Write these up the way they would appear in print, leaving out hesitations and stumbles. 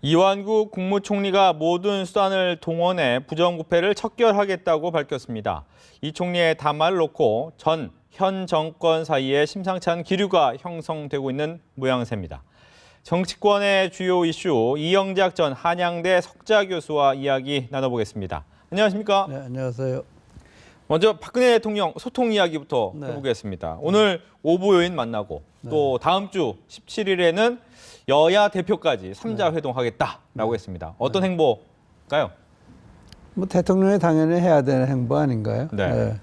이완구 국무총리가 모든 수단을 동원해 부정부패를 척결하겠다고 밝혔습니다. 이 총리의 담화를 놓고 현 정권 사이에 심상치 않은 기류가 형성되고 있는 모양새입니다. 정치권의 주요 이슈, 이영작 전 한양대 석좌 교수와 이야기 나눠보겠습니다. 안녕하십니까? 네, 안녕하세요. 먼저 박근혜 대통령 소통 이야기부터 해보겠습니다. 오늘 오부 요인 만나고 또 다음 주 17일에는 여야 대표까지 3자 회동하겠다라고 했습니다. 어떤 행보일까요? 뭐 대통령이 당연히 해야 되는 행보 아닌가요? 네.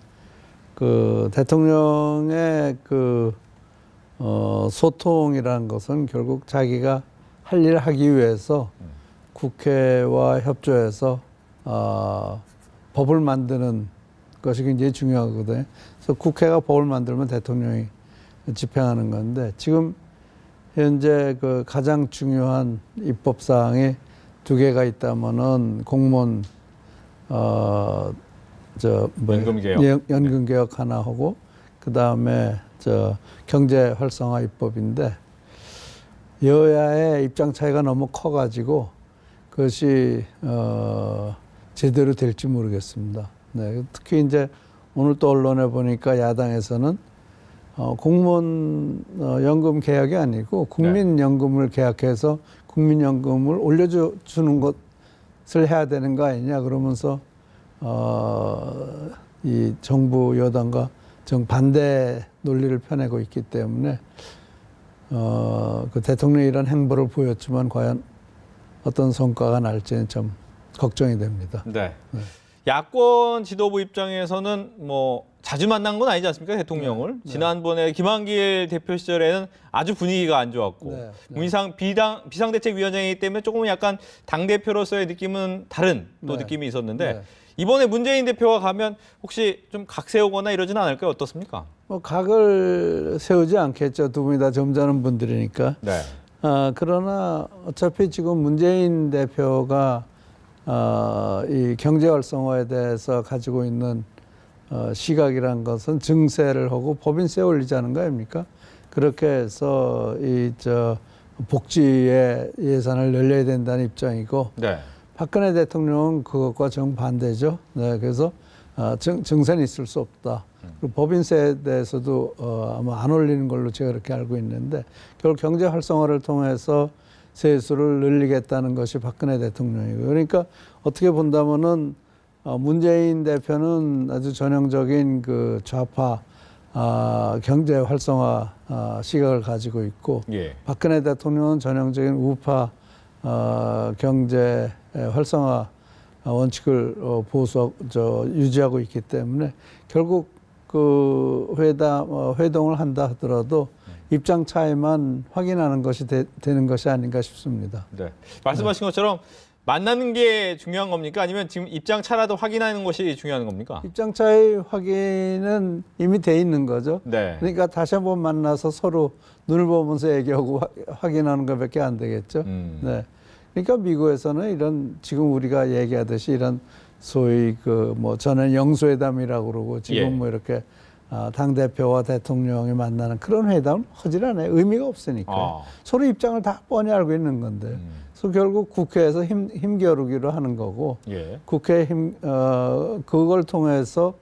그 대통령의 소통이라는 것은 결국 자기가 할 일을 하기 위해서 국회와 협조해서 법을 만드는 것이 굉장히 중요하거든요. 그래서 국회가 법을 만들면 대통령이 집행하는 건데 지금 현재 그 가장 중요한 입법사항이 두 개가 있다면은 공무원 연금개혁 하나 하고 그 다음에 경제 활성화 입법인데 여야의 입장 차이가 너무 커가지고 그것이 제대로 될지 모르겠습니다. 네, 특히 이제 오늘 또 언론에 보니까 야당에서는 공무원 연금 개혁이 아니고 국민연금을 개혁해서 국민연금을 올려주는 것을 해야 되는 거 아니냐 그러면서 이 정부 여당과 정반대 논리를 펴내고 있기 때문에 그 대통령이 이런 행보를 보였지만 과연 어떤 성과가 날지는 좀 걱정이 됩니다. 네. 야권 지도부 입장에서는 뭐 자주 만난 건 아니지 않습니까? 대통령을. 지난번에 김한길 대표 시절에는 아주 분위기가 안 좋았고 비상대책위원장이기 때문에 조금 약간 당대표로서의 느낌은 다른 또 느낌이 있었는데 이번에 문재인 대표가 가면 혹시 좀 각 세우거나 이러지는 않을까요? 어떻습니까? 뭐 각을 세우지 않겠죠. 두 분이 다 점잖은 분들이니까. 네. 그러나 어차피 지금 문재인 대표가 이 경제 활성화에 대해서 가지고 있는 시각이란 것은 증세를 하고 법인세 올리자는 거 아닙니까? 그렇게 해서 복지의 예산을 늘려야 된다는 입장이고 박근혜 대통령은 그것과 정반대죠. 네, 그래서 증세는 있을 수 없다. 그리고 법인세에 대해서도 아마 안 올리는 걸로 제가 그렇게 알고 있는데 결국 경제 활성화를 통해서 세수를 늘리겠다는 것이 박근혜 대통령이고 그러니까 어떻게 본다면은 문재인 대표는 아주 전형적인 그 좌파 경제 활성화 시각을 가지고 있고 박근혜 대통령은 전형적인 우파 경제 활성화 원칙을 유지하고 있기 때문에 결국 그 회동을 한다 하더라도 입장 차이만 확인하는 것이 되는 것이 아닌가 싶습니다. 네. 말씀하신 것처럼 만나는 게 중요한 겁니까? 아니면 지금 입장 차라도 확인하는 것이 중요한 겁니까? 입장 차이 확인은 이미 돼 있는 거죠. 그러니까 다시 한번 만나서 서로 눈을 보면서 얘기하고 확인하는 것밖에 안 되겠죠. 네. 그러니까 미국에서는 이런 지금 우리가 얘기하듯이 이런 소위 저는 영수회담이라고 그러고 지금 뭐 이렇게 당 대표와 대통령이 만나는 그런 회담은 허술하네. 의미가 없으니까. 서로 입장을 다 뻔히 알고 있는 건데. 그래서 결국 국회에서 힘겨루기로 하는 거고 국회 그걸 통해서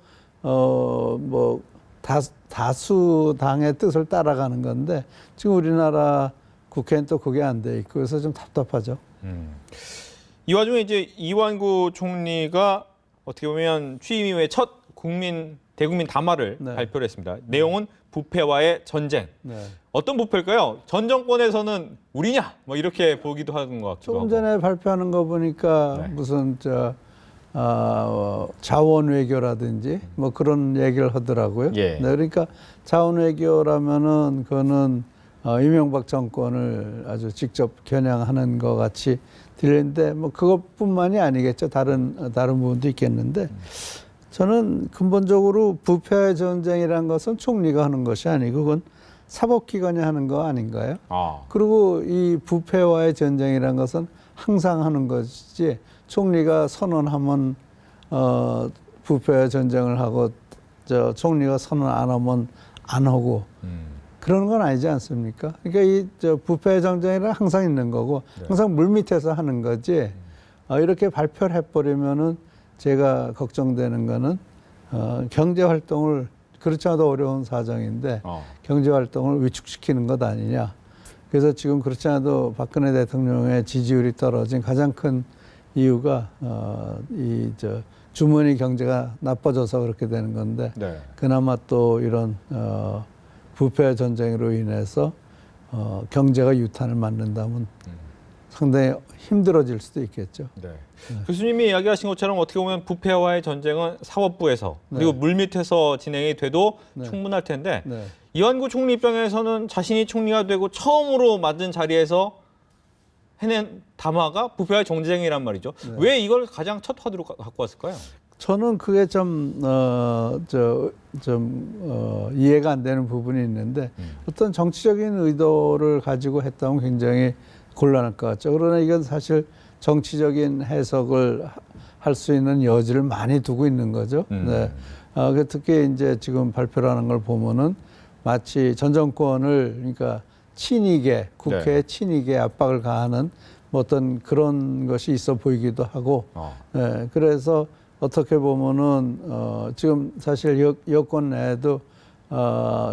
다수당의 뜻을 따라가는 건데 지금 우리나라 국회는 또 그게 안 돼 있고 그래서 좀 답답하죠. 이 와중에 이제 이완구 총리가 어떻게 보면 취임 이후에 첫 대국민 담화를 발표를 했습니다. 내용은 부패와의 전쟁. 어떤 부패일까요? 전 정권에서는 우리냐? 뭐 이렇게 보기도 하는 것 같기도 하고. 조금 전에 발표하는 거 보니까 무슨 자원 외교라든지 뭐 그런 얘기를 하더라고요. 그러니까 자원 외교라면은 그거는 이명박 정권을 아주 직접 겨냥하는 것 같이 들리는데 뭐 그것뿐만이 아니겠죠. 다른 부분도 있겠는데 저는 근본적으로 부패의 전쟁이라는 것은 총리가 하는 것이 아니고 그건 사법기관이 하는 거 아닌가요? 그리고 이 부패와의 전쟁이라는 것은 항상 하는 것이지 총리가 선언하면 부패의 전쟁을 하고 총리가 선언 안 하면 안 하고 그런 건 아니지 않습니까? 그러니까 이 부패 정쟁이란 항상 있는 거고 항상 물밑에서 하는 거지. 이렇게 발표를 해버리면은 제가 걱정되는 거는 경제 활동을 그렇지 않아도 어려운 사정인데 경제 활동을 위축시키는 것 아니냐. 그래서 지금 그렇지 않아도 박근혜 대통령의 지지율이 떨어진 가장 큰 이유가 주머니 경제가 나빠져서 그렇게 되는 건데 네. 그나마 또 이런 부패 전쟁으로 인해서 경제가 유탄을 맞는다면 상당히 힘들어질 수도 있겠죠. 네. 교수님이 이야기하신 것처럼 어떻게 보면 부패와의 전쟁은 사법부에서 그리고 물밑에서 진행이 돼도 충분할 텐데 이완구 총리 입장에서는 자신이 총리가 되고 처음으로 맡은 자리에서 해낸 담화가 부패와의 전쟁이란 말이죠. 왜 이걸 가장 첫 화두로 갖고 왔을까요? 저는 그게 좀 이해가 안 되는 부분이 있는데 어떤 정치적인 의도를 가지고 했다면 굉장히 곤란할 것 같죠. 그러나 이건 사실 정치적인 해석을 할 수 있는 여지를 많이 두고 있는 거죠. 네. 특히 이제 지금 발표라는 걸 보면은 마치 전 정권을 그러니까 친이계, 국회에 친이계 압박을 가하는 뭐 어떤 그런 것이 있어 보이기도 하고, 네. 그래서 어떻게 보면은 지금 사실 여권 내에도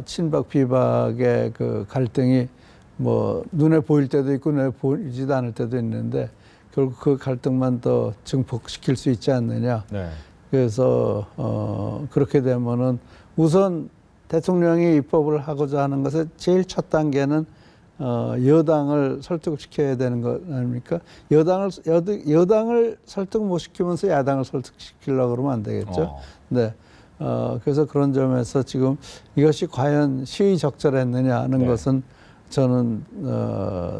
친박 비박의 그 갈등이 뭐 눈에 보일 때도 있고 눈에 보이지도 않을 때도 있는데 결국 그 갈등만 더 증폭시킬 수 있지 않느냐. 네. 그래서 그렇게 되면은 우선 대통령이 입법을 하고자 하는 것의 제일 첫 단계는 여당을 설득시켜야 되는 것 아닙니까? 여당을 설득 못 시키면서 야당을 설득시키려고 그러면 안 되겠죠. 네. 그래서 그런 점에서 지금 이것이 과연 시의적절했느냐 하는 것은 저는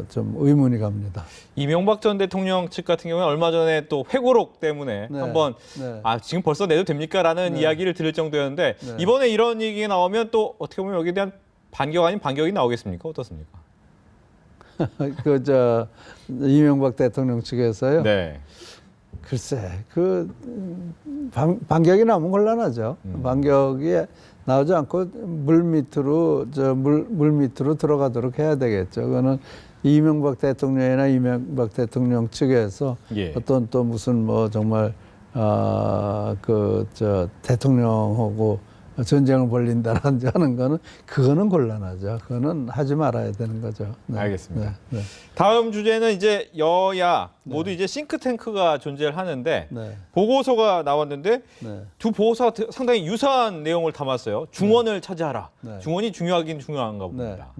좀 의문이 갑니다. 이명박 전 대통령 측 같은 경우는 얼마 전에 또 회고록 때문에 한번 지금 벌써 내도 됩니까라는 이야기를 들을 정도였는데 이번에 이런 얘기가 나오면 또 어떻게 보면 여기에 대한 반격 아닌 반격이 나오겠습니까? 어떻습니까? 이명박 대통령 측에서요. 네. 글쎄, 반격이 나오면 곤란하죠. 반격이 나오지 않고 물 밑으로 들어가도록 해야 되겠죠. 그거는 이명박 대통령이나 이명박 대통령 측에서 어떤 또 무슨 뭐 정말 대통령하고 전쟁을 벌린다라든지 하는 거는 그거는 곤란하죠. 그거는 하지 말아야 되는 거죠. 네. 알겠습니다. 네. 다음 주제는 이제 여야 모두 이제 싱크탱크가 존재를 하는데 보고서가 나왔는데 두 보고서가 상당히 유사한 내용을 담았어요. 중원을 차지하라. 중원이 중요하긴 중요한가 봅니다.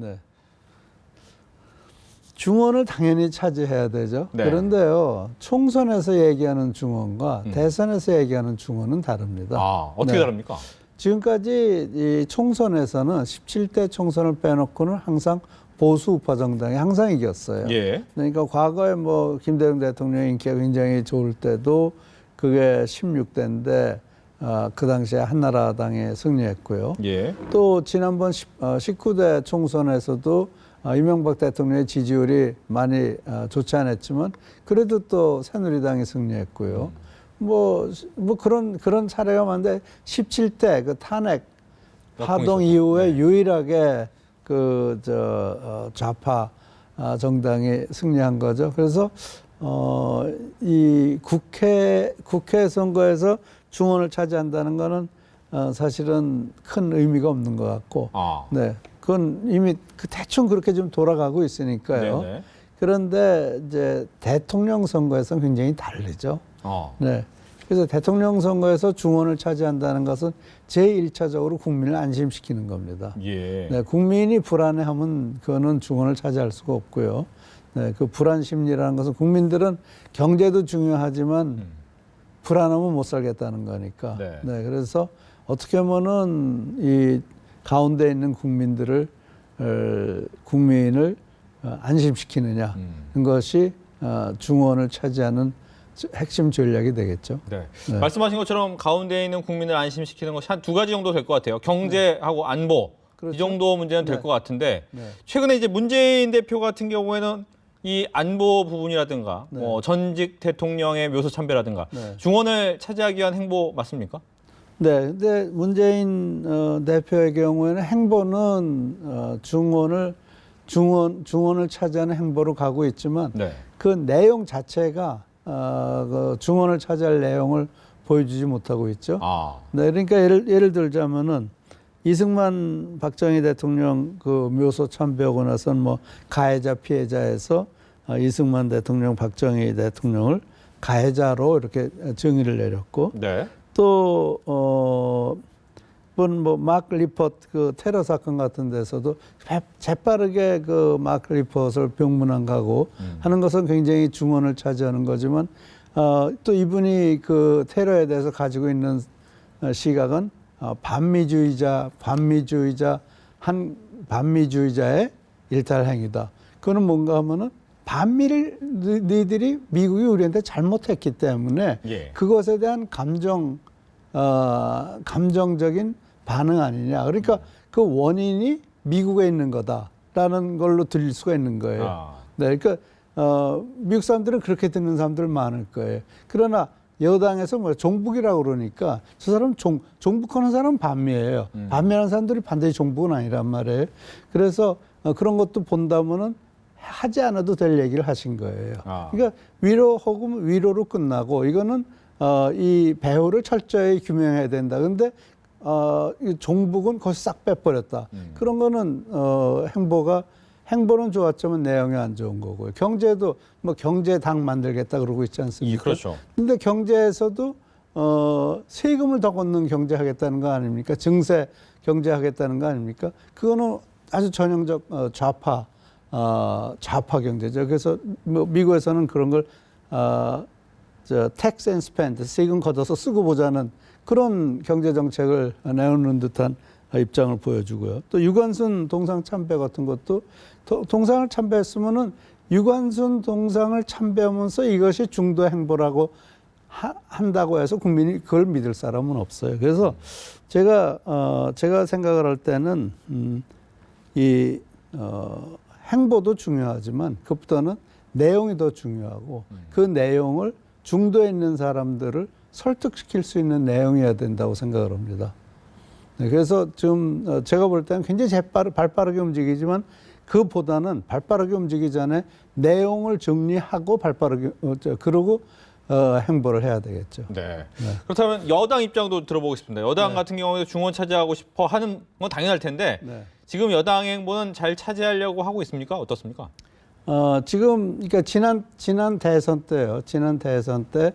중원을 당연히 차지해야 되죠. 그런데요, 총선에서 얘기하는 중원과 대선에서 얘기하는 중원은 다릅니다. 어떻게 다릅니까? 지금까지 이 총선에서는 17대 총선을 빼놓고는 항상 보수 우파 정당이 항상 이겼어요. 그러니까 과거에 뭐 김대중 대통령 인기가 굉장히 좋을 때도 그게 16대인데 그 당시에 한나라당에 승리했고요. 또 지난번 19대 총선에서도 이명박 대통령의 지지율이 많이 좋지 않았지만 그래도 또 새누리당이 승리했고요. 뭐 그런 사례가 많은데 17대 그 탄핵 파동 이후에 유일하게 좌파 정당이 승리한 거죠. 그래서 이 국회 선거에서 중원을 차지한다는 거는 사실은 큰 의미가 없는 것 같고, 그건 이미 대충 그렇게 좀 돌아가고 있으니까요. 그런데 이제 대통령 선거에서는 굉장히 다르죠. 그래서 대통령 선거에서 중원을 차지한다는 것은 제1차적으로 국민을 안심시키는 겁니다. 국민이 불안해하면 그거는 중원을 차지할 수가 없고요. 그 불안 심리라는 것은 국민들은 경제도 중요하지만 불안하면 못 살겠다는 거니까. 그래서 어떻게 보면은 이 가운데 있는 국민을 안심시키느냐 것이 중원을 차지하는 핵심 전략이 되겠죠. 말씀하신 것처럼 가운데 있는 국민을 안심시키는 것이 한 두 가지 정도 될 것 같아요. 경제하고 안보. 이 정도 문제는 될 것 같은데 최근에 이제 문재인 대표 같은 경우에는 이 안보 부분이라든가 뭐 전직 대통령의 묘소 참배라든가 중원을 차지하기 위한 행보 맞습니까? 네, 근데 문재인 대표의 경우에는 행보는 중원을 차지하는 행보로 가고 있지만 네. 그 내용 자체가 그 중원을 차지할 내용을 보여주지 못하고 있죠. 아. 네, 그러니까 예를 들자면은 이승만 박정희 대통령 그 묘소 참배하고 나선 뭐 가해자 피해자에서 이승만 대통령 박정희 대통령을 가해자로 이렇게 정의를 내렸고 네. 또 뭐 마크 리포트 그 테러 사건 같은 데서도 재빠르게 그 마크 리포트를 병문안 가고 하는 것은 굉장히 중원을 차지하는 거지만 또 이분이 그 테러에 대해서 가지고 있는 시각은 반미주의자의 일탈 행위다. 그거는 뭔가 하면은 너희들이 미국이 우리한테 잘못했기 때문에 예. 그것에 대한 감정적인 반응 아니냐. 그러니까 그 원인이 미국에 있는 거다라는 걸로 들릴 수가 있는 거예요. 아. 네, 그러니까 미국 사람들은 그렇게 듣는 사람들 많을 거예요. 그러나 여당에서 뭐 종북이라고 그러니까 저 사람 종북하는 사람은 반미예요. 반미하는 사람들이 반드시 종북은 아니란 말이에요. 그래서 그런 것도 본다면은 하지 않아도 될 얘기를 하신 거예요. 아. 그러니까 위로하고 위로로 끝나고 이거는 이 배후를 철저히 규명해야 된다. 근데 이 종북은 거기서 싹 빼버렸다. 그런 거는 행보는 좋았지만 내용이 안 좋은 거고요. 경제도 뭐 경제당 만들겠다 그러고 있지 않습니까? 그렇죠. 근데 경제에서도 세금을 더 걷는 경제하겠다는 거 아닙니까? 증세 경제하겠다는 거 아닙니까? 그거는 아주 전형적 좌파 경제죠. 그래서 뭐 미국에서는 그런 걸 tax and spend, 세금 걷어서 쓰고 보자는 그런 경제 정책을 내놓는 듯한 입장을 보여주고요. 또 유관순 동상 참배 같은 것도 동상을 참배했으면은 유관순 동상을 참배하면서 이것이 중도 행보라고 한다고 해서 국민이 그걸 믿을 사람은 없어요. 그래서 제가 생각을 할 때는 행보도 중요하지만 그것보다는 내용이 더 중요하고 그 내용을 중도에 있는 사람들을 설득시킬 수 있는 내용이어야 된다고 생각을 합니다. 네, 그래서 지금 제가 볼 때는 굉장히 발빠르게 움직이지만 그보다는 발빠르게 움직이기 전에 내용을 정리하고 그러고 행보를 해야 되겠죠. 네. 그렇다면 여당 입장도 들어보고 싶습니다. 여당 같은 경우에 중원 차지하고 싶어 하는 건 당연할 텐데 지금 여당의 행보는 잘 차지하려고 하고 있습니까? 어떻습니까? 지금 그러니까 지난 대선 때요. 지난 대선 때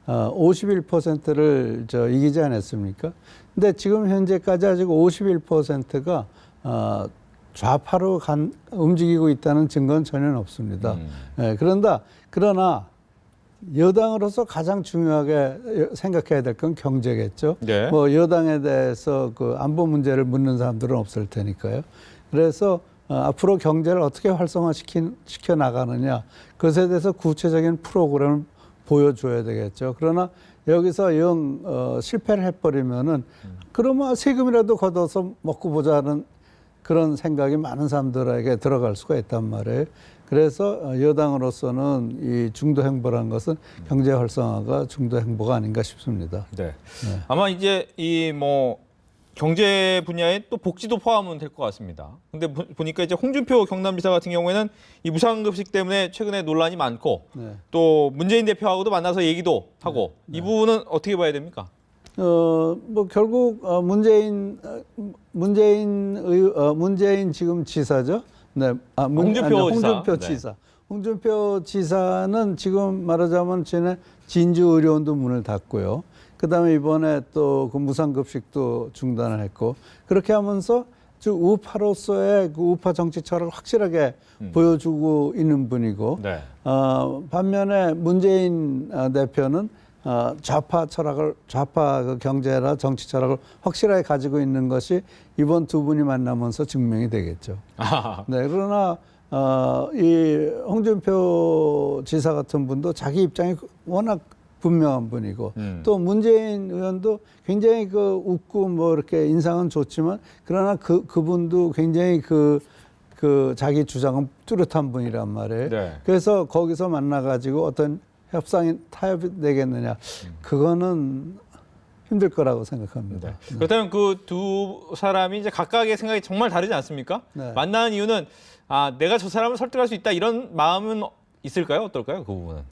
51%를 이기지 않았습니까? 근데 지금 현재까지 아직 51%가 좌파로 움직이고 있다는 증거는 전혀 없습니다. 네, 그러나 여당으로서 가장 중요하게 생각해야 될 건 경제겠죠. 네. 뭐 여당에 대해서 그 안보 문제를 묻는 사람들은 없을 테니까요. 그래서 앞으로 경제를 어떻게 활성화시켜 나가느냐, 그것에 대해서 구체적인 프로그램을 보여줘야 되겠죠. 그러나 여기서 실패를 해버리면은 그러면 세금이라도 걷어서 먹고 보자는 그런 생각이 많은 사람들에게 들어갈 수가 있단 말이에요. 그래서 여당으로서는 이 중도 행보라는 것은 경제 활성화가 중도 행보가 아닌가 싶습니다. 네. 아마 이제 경제 분야에 또 복지도 포함은 될 것 같습니다. 근데 보니까 이제 홍준표 경남지사 같은 경우에는 이 무상급식 때문에 최근에 논란이 많고 또 문재인 대표하고도 만나서 얘기도 하고 이 부분은 어떻게 봐야 됩니까? 뭐 결국 문재인 지금 지사죠. 네, 홍준표 지사. 홍준표 지사는 지금 말하자면 진주 의료원도 문을 닫고요. 그다음에 이번에 또 그 무상급식도 중단을 했고 그렇게 하면서 우파로서의 그 우파 정치 철학을 확실하게 보여주고 있는 분이고 반면에 문재인 대표는 좌파 그 경제나 정치 철학을 확실하게 가지고 있는 것이 이번 두 분이 만나면서 증명이 되겠죠. 네, 그러나 이 홍준표 지사 같은 분도 자기 입장이 워낙 분명한 분이고 또 문재인 의원도 굉장히 웃고 뭐 이렇게 인상은 좋지만 그러나 그분도 굉장히 그 자기 주장은 뚜렷한 분이란 말이에요. 그래서 거기서 만나가지고 어떤 타협이 되겠느냐. 그거는 힘들 거라고 생각합니다. 네. 그렇다면 그 두 사람이 이제 각각의 생각이 정말 다르지 않습니까? 네. 만나는 이유는 내가 저 사람을 설득할 수 있다 이런 마음은 있을까요? 어떨까요? 그 부분은?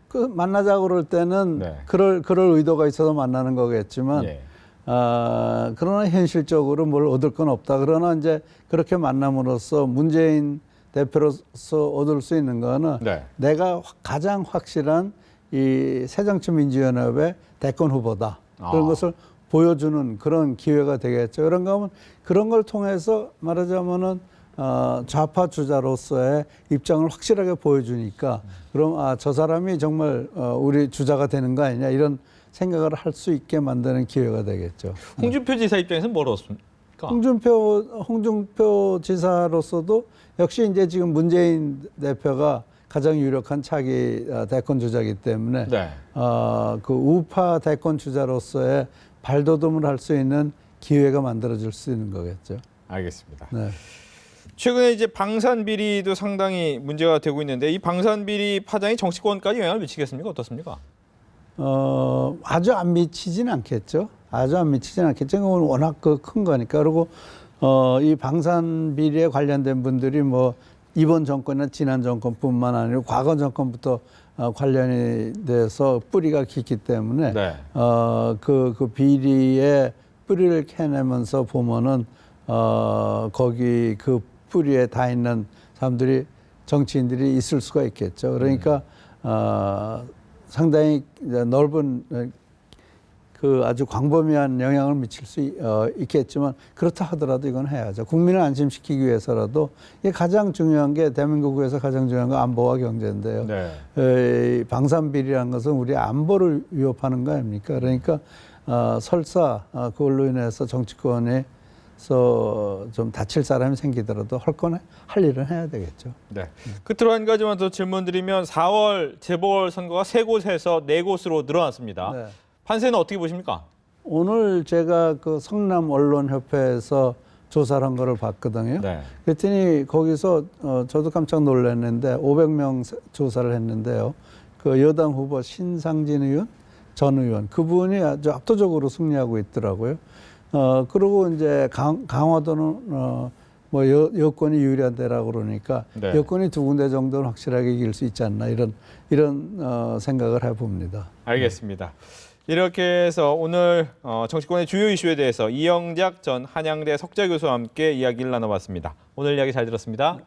그 만나자고 그럴 때는 네. 그럴 의도가 있어서 만나는 거겠지만 예. 그러나 현실적으로 뭘 얻을 건 없다. 그러나 이제 그렇게 만남으로써 문재인 대표로서 얻을 수 있는 거는 네. 내가 가장 확실한 이 새정치민주연합의 대권 후보다. 그런 것을 보여주는 그런 기회가 되겠죠. 그런가 하면 그런 걸 통해서 말하자면은 좌파 주자로서의 입장을 확실하게 보여주니까 그럼 저 사람이 정말 우리 주자가 되는 거 아니냐 이런 생각을 할 수 있게 만드는 기회가 되겠죠. 홍준표 지사 입장에서는 뭘 얻습니까? 홍준표 지사로서도 역시 이제 지금 문재인 대표가 가장 유력한 차기 대권 주자이기 때문에 네. 그 우파 대권 주자로서의 발돋움을 할 수 있는 기회가 만들어질 수 있는 거겠죠. 알겠습니다. 네. 최근에 이제 방산 비리도 상당히 문제가 되고 있는데 이 방산 비리 파장이 정치권까지 영향을 미치겠습니까? 어떻습니까? 아주 안 미치진 않겠죠. 아주 안 미치진 않겠죠. 그건 워낙 큰 거니까. 그리고 이 방산 비리에 관련된 분들이 뭐 이번 정권이나 지난 정권뿐만 아니라 과거 정권부터 관련이 돼서 뿌리가 깊기 때문에 네. 그 비리의 뿌리를 캐내면서 보면은 거기 그 뿌리에 다 있는 사람들이 정치인들이 있을 수가 있겠죠. 그러니까 상당히 넓은 그 아주 광범위한 영향을 미칠 수 있겠지만 그렇다 하더라도 이건 해야죠. 국민을 안심시키기 위해서라도 이게 가장 중요한 게 대한민국에서 가장 중요한 건 안보와 경제인데요. 네. 방산비리라는 것은 우리 안보를 위협하는 거 아닙니까? 그러니까 설사 그걸로 인해서 정치권에서 좀 다칠 사람이 생기더라도 할 일은 해야 되겠죠. 네. 끝으로 한 가지만 더 질문드리면 4월 재보궐선거가 3곳에서 4곳으로 늘어났습니다. 네. 판세는 어떻게 보십니까? 오늘 제가 그 성남 언론협회에서 조사를 한 거를 봤거든요. 네. 그랬더니 거기서 저도 깜짝 놀랐는데 500명 조사를 했는데요. 그 여당 후보 신상진 의원, 전 의원 그분이 아주 압도적으로 승리하고 있더라고요. 그리고 이제 강화도는 뭐 여권이 유리한 데라고 그러니까 네. 여권이 2군데 정도는 확실하게 이길 수 있지 않나 이런 생각을 해봅니다. 알겠습니다. 이렇게 해서 오늘 정치권의 주요 이슈에 대해서 이영작 전 한양대 석좌 교수와 함께 이야기를 나눠봤습니다. 오늘 이야기 잘 들었습니다.